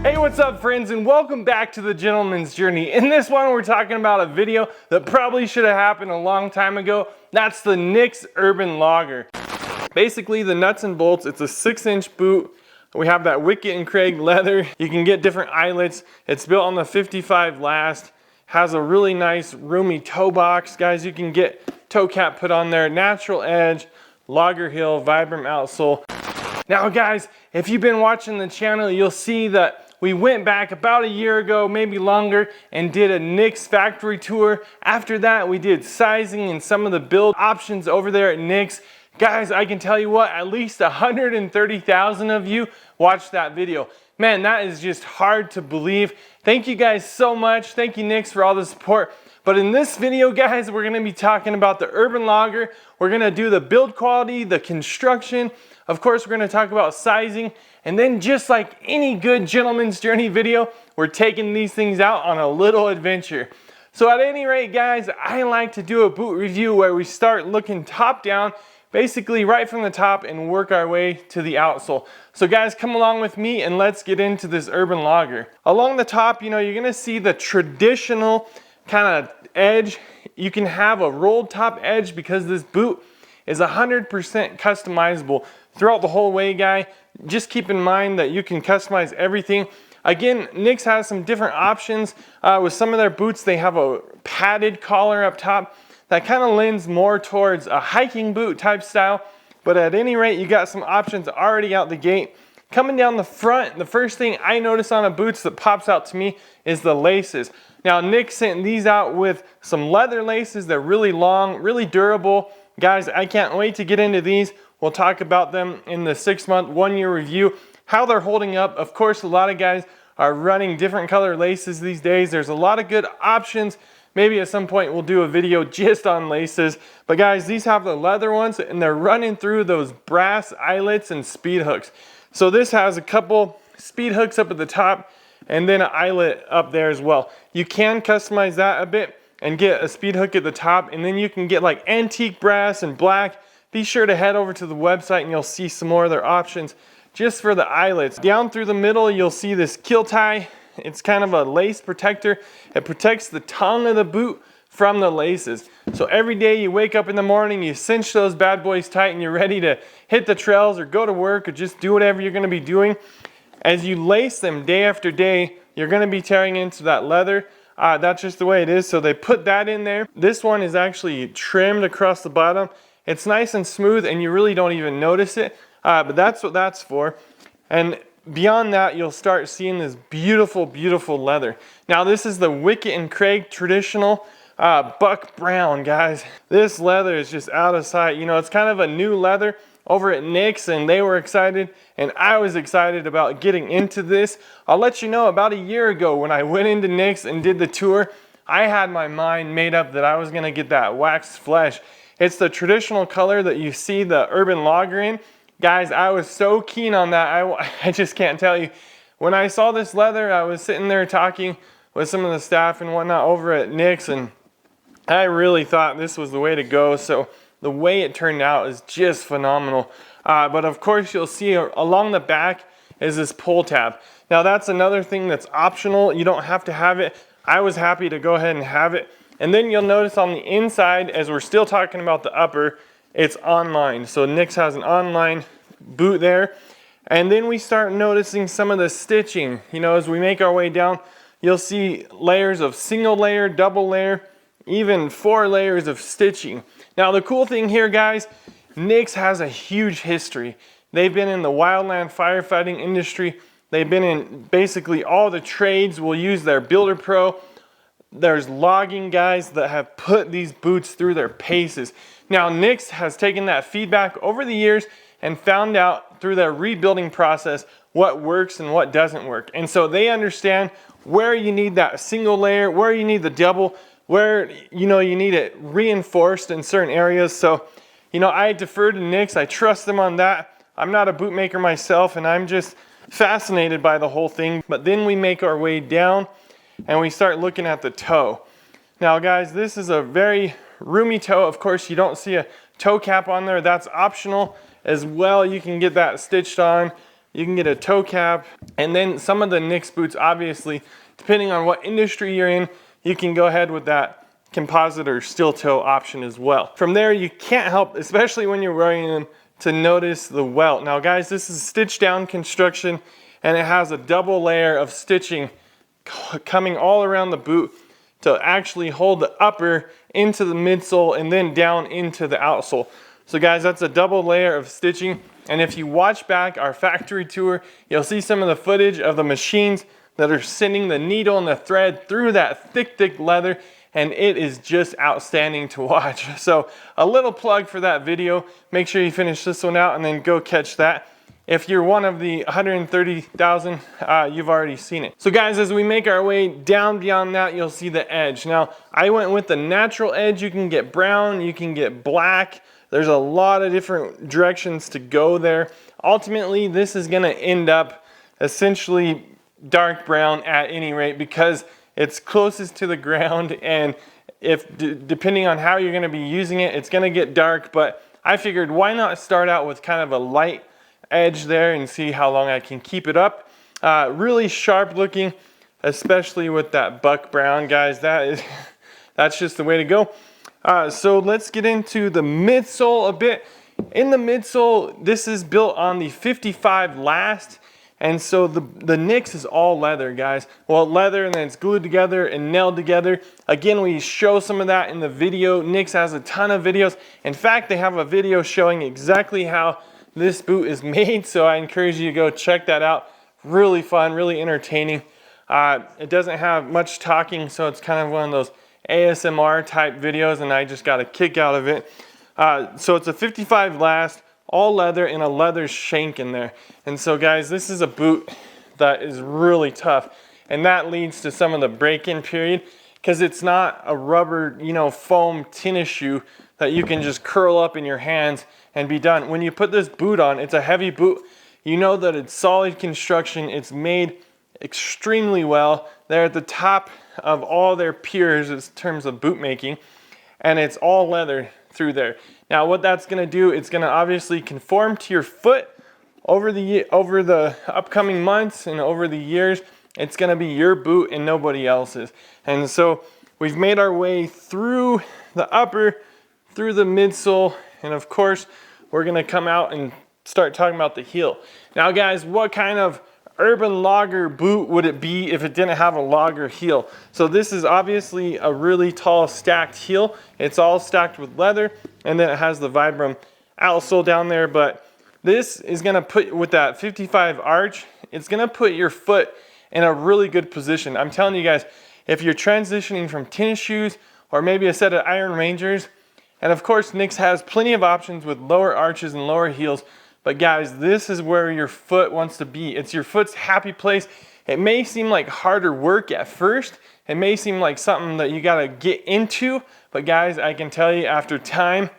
Hey, what's up friends, and welcome back to the Gentleman's Journey. In this one, we're talking about a video that probably should have happened a long time ago. That's the Nix Urban Logger. Basically, the nuts and bolts, it's a 6-inch boot. We have that Wicket and Craig leather. You can get different eyelets. It's built on the 55 last. Has a really nice roomy toe box. Guys, you can get toe cap put on there. Natural edge, logger heel, Vibram outsole. Now guys, if you've been watching the channel, you'll see that we went back about a year ago, maybe longer, and did a Nix factory tour. After that, we did sizing and some of the build options over there at Nix. Guys, I can tell you what, at least 130,000 of you watched that video. Man, that is just hard to believe. Thank you guys so much. Thank you, Nix, for all the support. But in this video, guys, we're gonna be talking about the Urban Logger. We're gonna do the build quality, the construction. Of course, we're gonna talk about sizing. And then just like any good Gentleman's Journey video, we're taking these things out on a little adventure. So at any rate, guys, I like to do a boot review where we start looking top down, basically right from the top, and work our way to the outsole. So guys, come along with me and let's get into this Urban Logger. Along the top, you're gonna see the traditional kind of edge. You can have a rolled top edge because this boot is 100% customizable throughout the whole way, guy. Just keep in mind that you can customize everything. Again, Nix has some different options. With some of their boots, they have a padded collar up top that kind of lends more towards a hiking boot type style. But at any rate, you got some options already out the gate. Coming down the front, the first thing I notice on a boots that pops out to me is the laces. Now, Nix sent these out with some leather laces. They're really long, really durable. Guys, I can't wait to get into these. We'll talk about them in the 6-month, 1-year review, how they're holding up. Of course, a lot of guys are running different color laces these days. There's a lot of good options. Maybe at some point we'll do a video just on laces. But guys, these have the leather ones and they're running through those brass eyelets and speed hooks. So this has a couple speed hooks up at the top and then an eyelet up there as well. You can customize that a bit and get a speed hook at the top, and then you can get like antique brass and black. Be sure to head over to the website and you'll see some more of their options just for the eyelets. Down through the middle, you'll see this kill tie. It's kind of a lace protector. It protects the tongue of the boot from the laces. So every day you wake up in the morning, you cinch those bad boys tight and you're ready to hit the trails or go to work or just do whatever you're gonna be doing. As you lace them day after day, you're gonna be tearing into that leather. That's just the way it is. So they put that in there. This one is actually trimmed across the bottom. It's nice and smooth and you really don't even notice it, but that's what that's for. And beyond that, you'll start seeing this beautiful, beautiful leather. Now this is the Wicket and Craig traditional buck brown, guys. This leather is just out of sight. It's kind of a new leather over at Nix and they were excited and I was excited about getting into this. I'll let you know, about a year ago when I went into Nix and did the tour, I had my mind made up that I was gonna get that waxed flesh. It's the traditional color that you see the Urban Logger in. Guys, I was so keen on that, I just can't tell you. When I saw this leather, I was sitting there talking with some of the staff and whatnot over at Nix, and I really thought this was the way to go. So the way it turned out is just phenomenal. But of course, you'll see along the back is this pull tab. Now that's another thing that's optional. You don't have to have it. I was happy to go ahead and have it. And then you'll notice on the inside, as we're still talking about the upper, it's online. So Nix has an online boot there. And then we start noticing some of the stitching. As we make our way down, you'll see layers of single layer, double layer, even 4 layers of stitching. Now the cool thing here, guys, Nix has a huge history. They've been in the wildland firefighting industry. They've been in basically all the trades. Will use their Builder Pro. There's logging guys that have put these boots through their paces. Now Nix has taken that feedback over the years and found out through their rebuilding process what works and what doesn't work. And so they understand where you need that single layer, where you need the double, where you need it reinforced in certain areas. So I defer to Nix. I trust them on that. I'm not a boot maker myself and I'm just fascinated by the whole thing. But then we make our way down and we start looking at the toe. Now guys, this is a very roomy toe. Of course, you don't see a toe cap on there. That's optional as well. You can get that stitched on. you can get a toe cap, and then some of the Nix boots, obviously, depending on what industry you're in, you can go ahead with that composite or steel toe option as well. From there, you can't help, especially when you're wearing them, to notice the welt. Now guys, this is stitch down construction, and it has a double layer of stitching coming all around the boot to actually hold the upper into the midsole and then down into the outsole. So guys, that's a double layer of stitching. And if you watch back our factory tour, you'll see some of the footage of the machines that are sending the needle and the thread through that thick leather, and it is just outstanding to watch. So a little plug for that video. Make sure you finish this one out and then go catch that. If you're one of the 130,000, you've already seen it. So guys, as we make our way down beyond that, you'll see the edge. Now, I went with the natural edge. You can get brown, you can get black. There's a lot of different directions to go there. Ultimately, this is gonna end up essentially dark brown at any rate, because it's closest to the ground, and if depending on how you're gonna be using it, it's gonna get dark. But I figured, why not start out with kind of a light edge there and see how long I can keep it up. Really sharp looking, especially with that buck brown, guys. That's just the way to go. So let's get into the midsole a bit. In the midsole, this is built on the 55 last, and so the Nix is all leather, guys. Well, leather, and then it's glued together and nailed together. Again, we show some of that in the video. Nix has a ton of videos. In fact, they have a video showing exactly how this boot is made, so I encourage you to go check that out. Really fun, really entertaining. It doesn't have much talking, so it's kind of one of those ASMR type videos, and I just got a kick out of it. So it's a 55 last, all leather, and a leather shank in there. And so guys, this is a boot that is really tough, and that leads to some of the break-in period, because it's not a rubber, foam tennis shoe that you can just curl up in your hands and be done. When you put this boot on, it's a heavy boot. You know that it's solid construction. It's made extremely well. They're at the top of all their peers in terms of boot making, and it's all leather through there. Now what that's gonna do, it's gonna obviously conform to your foot over the upcoming months and over the years. It's gonna be your boot and nobody else's. And so we've made our way through the upper, through the midsole, and of course, we're gonna come out and start talking about the heel. Now guys, what kind of urban logger boot would it be if it didn't have a logger heel? So this is obviously a really tall stacked heel. It's all stacked with leather, and then it has the Vibram outsole down there. But this is gonna put, with that 55 arch, it's gonna put your foot in a really good position. I'm telling you guys, if you're transitioning from tennis shoes or maybe a set of Iron Rangers, and of course, Nix has plenty of options with lower arches and lower heels. But guys, this is where your foot wants to be. It's your foot's happy place. It may seem like harder work at first. It may seem like something that you gotta get into. But guys, I can tell you, after time,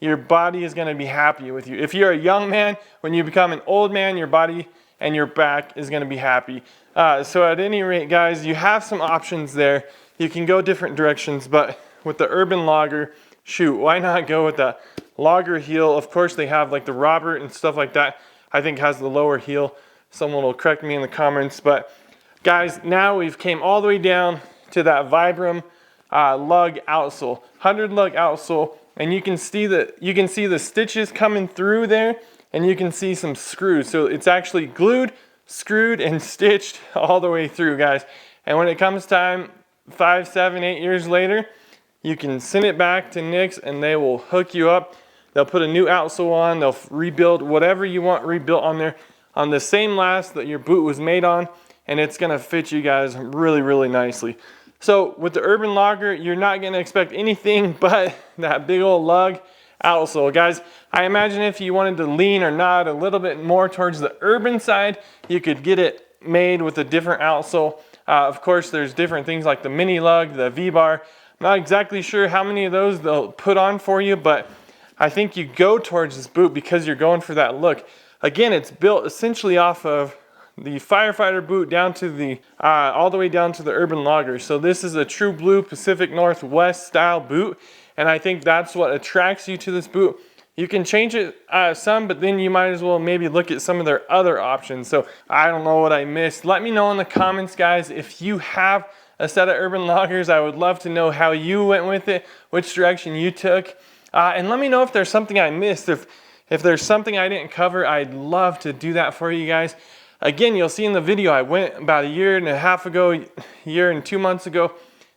your body is gonna be happy with you. If you're a young man, when you become an old man, your body and your back is gonna be happy. So at any rate, guys, you have some options there. You can go different directions, but with the Urban Logger, shoot, why not go with the logger heel? Of course, they have like the Robert and stuff like that. I think has the lower heel. Someone will correct me in the comments. But guys, now we've came all the way down to that Vibram lug outsole, 100 lug outsole, and you can see the stitches coming through there, and you can see some screws. So it's actually glued, screwed, and stitched all the way through, guys. And when it comes time, 5, 7, 8 years later, you can send it back to Nix and they will hook you up. They'll put a new outsole on, they'll rebuild whatever you want rebuilt on there on the same last that your boot was made on, and it's gonna fit you guys really, really nicely. So with the Urban Logger, you're not gonna expect anything but that big old lug outsole. Guys, I imagine if you wanted to lean or nod a little bit more towards the urban side, you could get it made with a different outsole. Of course, there's different things like the mini lug, the V-bar. Not exactly sure how many of those they'll put on for you, but I think you go towards this boot because you're going for that look. Again, it's built essentially off of the firefighter boot down to the all the way down to the Urban Logger. So this is a true blue Pacific Northwest style boot, and I think that's what attracts you to this boot. You can change it some, but then you might as well maybe look at some of their other options. So I don't know what I missed. Let me know in the comments, guys, if you have a set of urban loggers. I would love to know how you went with it, which direction you took. And let me know if there's something I missed. If there's something I didn't cover, I'd love to do that for you guys. Again, you'll see in the video, I went about a year and a half ago, year and 2 months ago.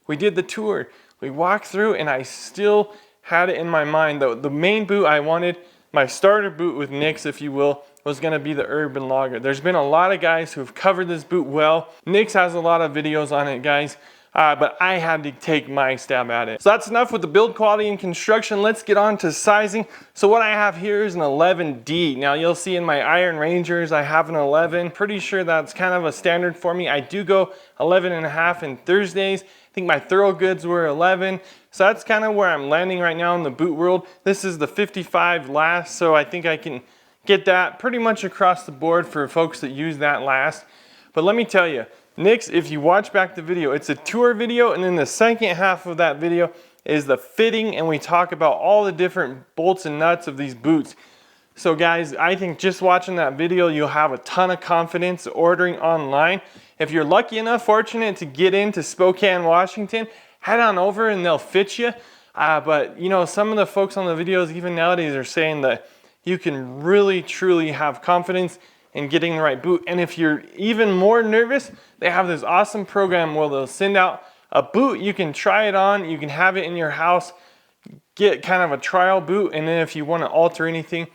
We did the tour. We walked through and I still had it in my mind. The main boot I wanted, my starter boot with Nix, if you will, was gonna be the Urban Logger. There's been a lot of guys who've covered this boot well. Nix has a lot of videos on it, guys. But I had to take my stab at it. So that's enough with the build quality and construction. Let's get on to sizing. So what I have here is an 11D. Now you'll see in my Iron Rangers, I have an 11. Pretty sure that's kind of a standard for me. I do go 11.5 in Thursdays. I think my Thorogoods were 11. So that's kind of where I'm landing right now in the boot world. This is the 55 last, so I think I can get that pretty much across the board for folks that use that last. But let me tell you, Nix, if you watch back the video, it's a tour video, and then the second half of that video is the fitting, and we talk about all the different bolts and nuts of these boots. So guys, I think just watching that video, you'll have a ton of confidence ordering online. If you're lucky enough, fortunate to get into Spokane, Washington, head on over and they'll fit you. But you know, some of the folks on the videos, even nowadays, are saying that you can really, truly have confidence in getting the right boot. And if you're even more nervous, they have this awesome program where they'll send out a boot. You can try it on, you can have it in your house, get kind of a trial boot, and then if you want to alter anything,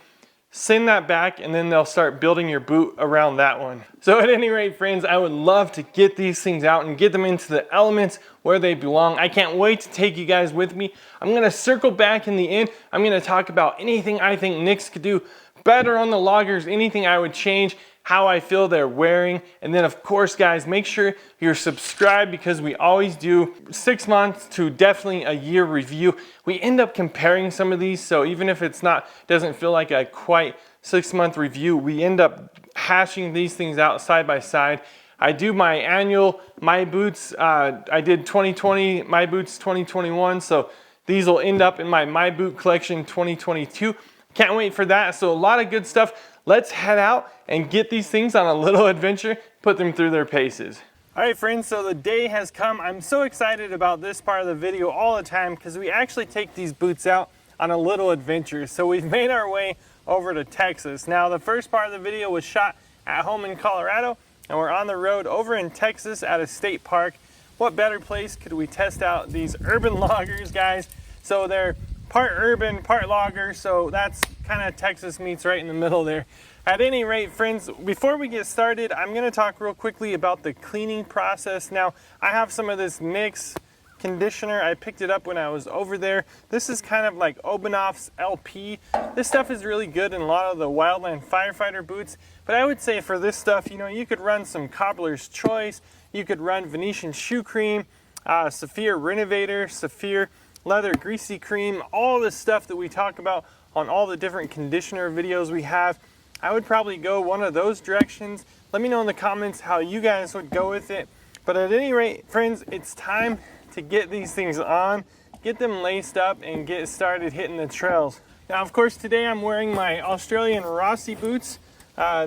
send that back, and then they'll start building your boot around that one. So at any rate, friends, I would love to get these things out and get them into the elements where they belong. I can't wait to take you guys with me. I'm going to circle back in the end. I'm going to talk about anything I think Nix could do better on the loggers, anything I would change, how I feel they're wearing. And then of course, guys, make sure you're subscribed, because we always do 6 months to definitely a year review. We end up comparing some of these, so even if it's not, doesn't feel like a quite 6-month review, we end up hashing these things out side by side. I do my annual My Boots. I did 2020, My Boots 2021, so these will end up in my My Boot collection 2022. Can't wait for that. So a lot of good stuff. Let's head out and get these things on a little adventure, put them through their paces. All right, friends, so the day has come. I'm so excited about this part of the video all the time, because we actually take these boots out on a little adventure. So we've made our way over to Texas. Now, the first part of the video was shot at home in Colorado, and we're on the road over in Texas at a state park. What better place could we test out these urban loggers, guys? So they're part urban, part logger, so that's kind of Texas meets right in the middle there. At any rate, friends, before we get started, I'm going to talk real quickly about the cleaning process. Now, I have some of this Nix conditioner. I picked it up when I was over there. This is kind of like Obanoff's LP. This stuff is really good in a lot of the wildland firefighter boots, but I would say for this stuff, you know, you could run some Cobbler's Choice, you could run Venetian Shoe Cream, Saphir Renovator, Saphir Leather Greasy Cream, all this stuff that we talk about on all the different conditioner videos we have. I would probably go one of those directions. Let me know in the comments how you guys would go with it. But at any rate, friends, it's time to get these things on, get them laced up, and get started hitting the trails. Now, of course, today I'm wearing my Australian Rossi boots.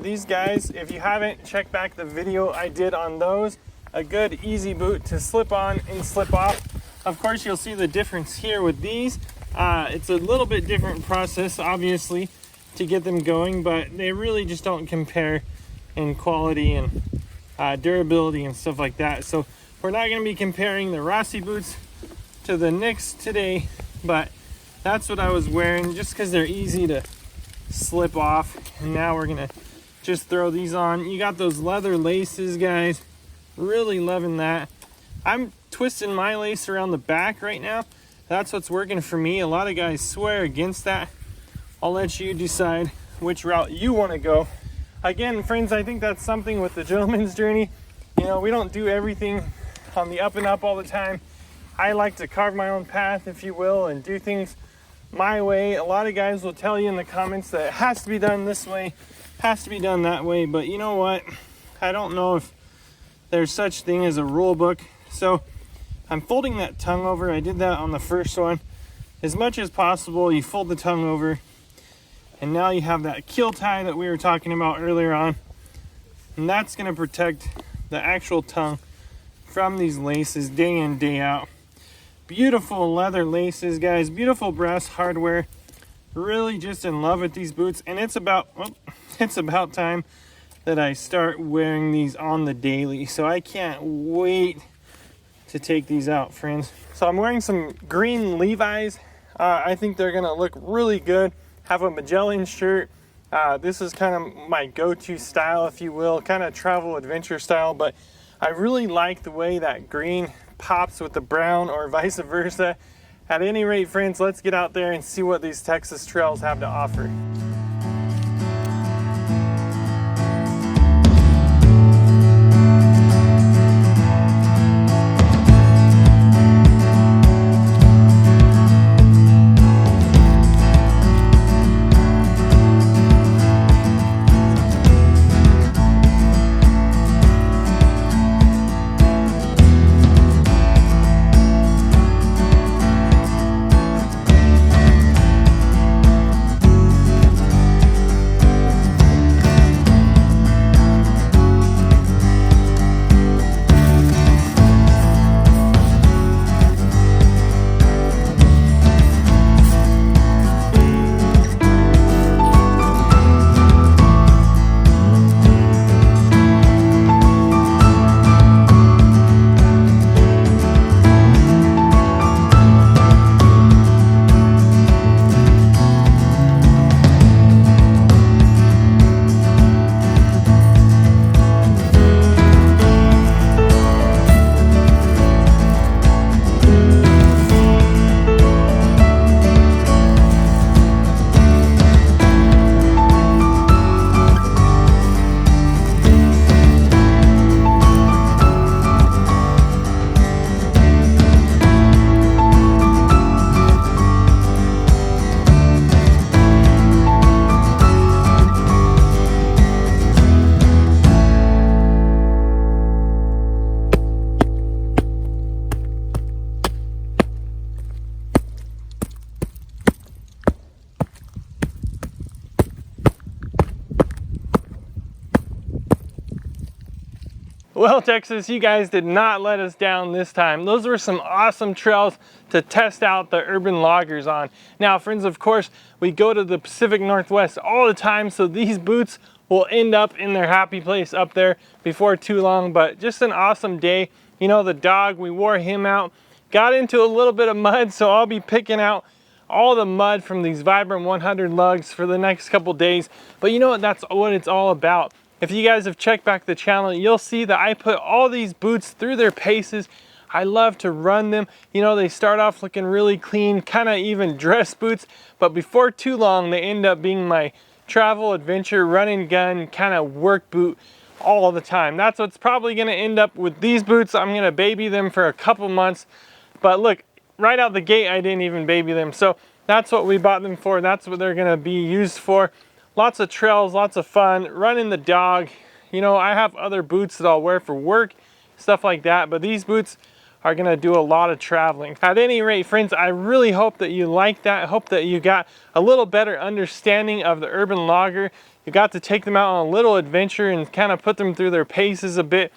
These guys, if you haven't, check back the video I did on those. A good, easy boot to slip on and slip off. Of course, you'll see the difference here with these. It's a little bit different process, obviously, to get them going, but they really just don't compare in quality and durability and stuff like that. So we're not going to be comparing the Rossi boots to the Nix today, but that's what I was wearing just because they're easy to slip off. And now we're going to just throw these on. You got those leather laces, guys. Really loving that. I'm twisting my lace around the back right now. That's what's working for me. A lot of guys swear against that. I'll let you decide which route you want to go. Again, friends, I think that's something with the gentleman's journey. You know, we don't do everything on the up and up all the time. I like to carve my own path, if you will, and do things my way. A lot of guys will tell you in the comments that it has to be done this way, has to be done that way. But you know what? I don't know if there's such thing as a rule book. So I'm folding that tongue over. I did that on the first one. As much as possible, you fold the tongue over. And now you have that keel tie that we were talking about earlier on. And that's gonna protect the actual tongue from these laces day in, day out. Beautiful leather laces, guys. Beautiful brass hardware. Really just in love with these boots. And it's about time that I start wearing these on the daily. So I can't wait to take these out, friends. So I'm wearing some green Levi's. I think they're gonna look really good. Have a Magellan shirt. This is kind of my go-to style, if you will, kind of travel adventure style, but I really like the way that green pops with the brown or vice versa. At any rate, friends, let's get out there and see what these Texas trails have to offer. Well, Texas, you guys did not let us down this time. Those were some awesome trails to test out the urban loggers on. Now, friends, of course, we go to the Pacific Northwest all the time, so these boots will end up in their happy place up there before too long, but just an awesome day. You know, the dog, we wore him out, got into a little bit of mud, so I'll be picking out all the mud from these Vibrant 100 lugs for the next couple days. But you know what, that's what it's all about. If you guys have checked back the channel, you'll see that I put all these boots through their paces. I love to run them. You know, they start off looking really clean, kind of even dress boots, but before too long, they end up being my travel, adventure, run and gun kind of work boot all the time. That's what's probably gonna end up with these boots. I'm gonna baby them for a couple months, but look, right out the gate, I didn't even baby them. So that's what we bought them for. That's what they're gonna be used for. Lots of trails, lots of fun, running the dog. You know, I have other boots that I'll wear for work, stuff like that, but these boots are gonna do a lot of traveling. At any rate, friends, I really hope that you like that. I hope that you got a little better understanding of the urban logger. You got to take them out on a little adventure and kind of put them through their paces a bit.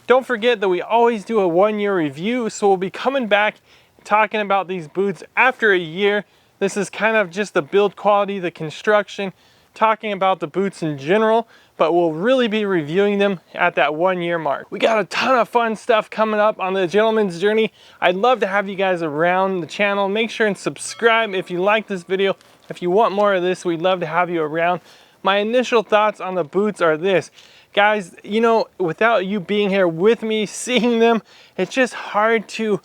Don't forget that we always do a 1-year review, so we'll be coming back talking about these boots after a year. This is kind of just the build quality, the construction, talking about the boots in general, but we'll really be reviewing them at that 1-year mark. We got a ton of fun stuff coming up on the Gentleman's Journey. I'd love to have you guys around the channel. Make sure and subscribe if you like this video. If you want more of this, we'd love to have you around. My initial thoughts on the boots are this. Guys, you know, without you being here with me, seeing them, it's just hard to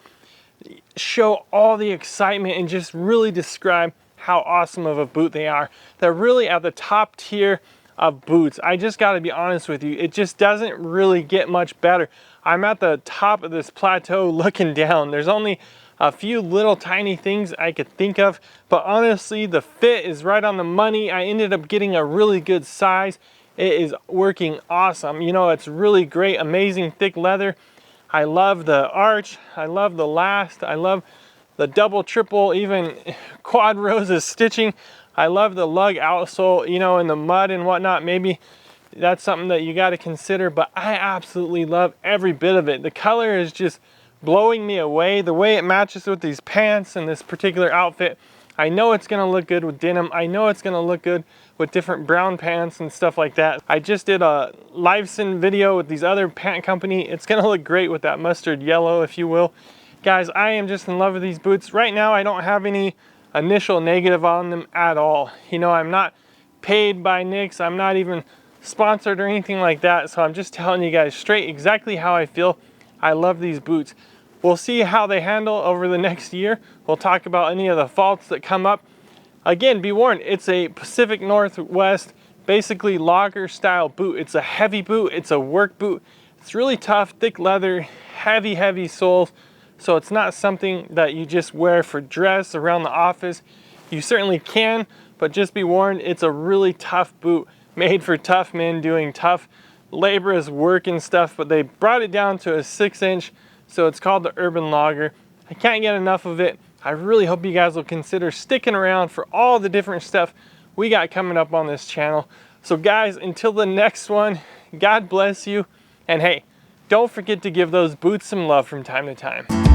show all the excitement and just really describe how awesome of a boot they are. They're really at the top tier of boots. I just got to be honest with you, it just doesn't really get much better. I'm at the top of this plateau looking down. There's only a few little tiny things I could think of, but honestly, the fit is right on the money. I ended up getting a really good size. It is working awesome. You know, it's really great, amazing thick leather. I love the arch. I love the last. I love the double, triple, even quad rows of stitching I love the lug outsole, you know, in the mud and whatnot. Maybe that's something that you got to consider, but I absolutely love every bit of it. The color is just blowing me away. The way it matches with these pants and this particular outfit, I know it's gonna look good with denim. I know it's gonna look good with different brown pants and stuff like that. I just did a live send video with these other pant company. It's gonna look great with that mustard yellow, if you will. Guys, I am just in love with these boots. Right now, I don't have any initial negative on them at all. You know, I'm not paid by Nicks. I'm not even sponsored or anything like that. So I'm just telling you guys straight exactly how I feel. I love these boots. We'll see how they handle over the next year. We'll talk about any of the faults that come up. Again, be warned, it's a Pacific Northwest, basically logger style boot. It's a heavy boot, it's a work boot. It's really tough, thick leather, heavy soles. So it's not something that you just wear for dress around the office. You certainly can, but just be warned, it's a really tough boot made for tough men doing tough, laborious work and stuff, but they brought it down to a 6-inch. So it's called the Urban Logger. I can't get enough of it. I really hope you guys will consider sticking around for all the different stuff we got coming up on this channel. So guys, until the next one, God bless you. And hey, don't forget to give those boots some love from time to time.